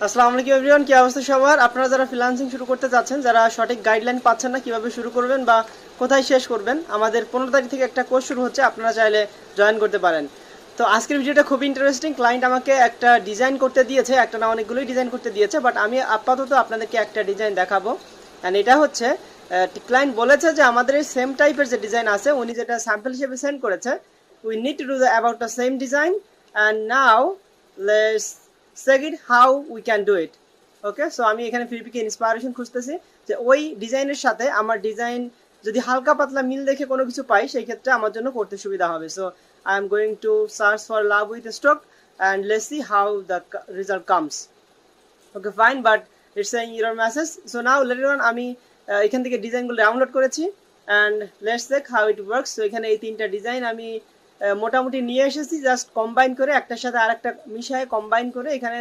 আসসালামু আলাইকুম এভরিওয়ান, কি অবস্থা সবার? আপনারা যারা ফ্রিল্যান্সিং শুরু করতে যাচ্ছেন, যারা সঠিক গাইডলাইন পাচ্ছেন না কিভাবে শুরু করবেন বা কোথায় শেষ করবেন, আমাদের 15 তারিখ থেকে একটা কোর্স শুরু হচ্ছে, আপনারা চাইলে জয়েন করতে পারেন। তো আজকের ভিডিওটা খুবই ইন্টারেস্টিং। ক্লায়েন্ট আমাকে একটা ডিজাইন করতে দিয়েছে, একটা না অনেকগুলোই ডিজাইন করতে দিয়েছে, বাট আমি আপাতত আপনাদেরকে একটা ডিজাইন দেখাবো। অ্যান্ড এটা হচ্ছে ক্লায়েন্ট বলেছে যে আমাদের এই সেম টাইপের যে ডিজাইন আছে, উনি যেটা স্যাম্পল হিসেবে সেন্ড করেছে, we need to do the about the same design and now let's check it how we can do it. Okay, so আমি এখানে ফিরপিকে ইন্সপায়ারেশন খুঁজতেছি যে ওই ডিজাইনের সাথে আমার ডিজাইন যদি হালকা পাতলা মিল দেখে কোনো কিছু পাই, সেই ক্ষেত্রে আমার জন্য করতে সুবিধা হবে। So I am going to search for love with stroke and let's see how the result comes. Okay fine, but it's a your message. So now later on আমি এখান থেকে ডিজাইনগুলো ডাউনলোড করেছি and let's check how it works. So এখানে এই তিনটা design আমি মোটামুটি নিয়ে এসেছি, জাস্ট কম্বাইন করে একটার সাথে আরেকটা মিশায় কম্বাইন করে এখানে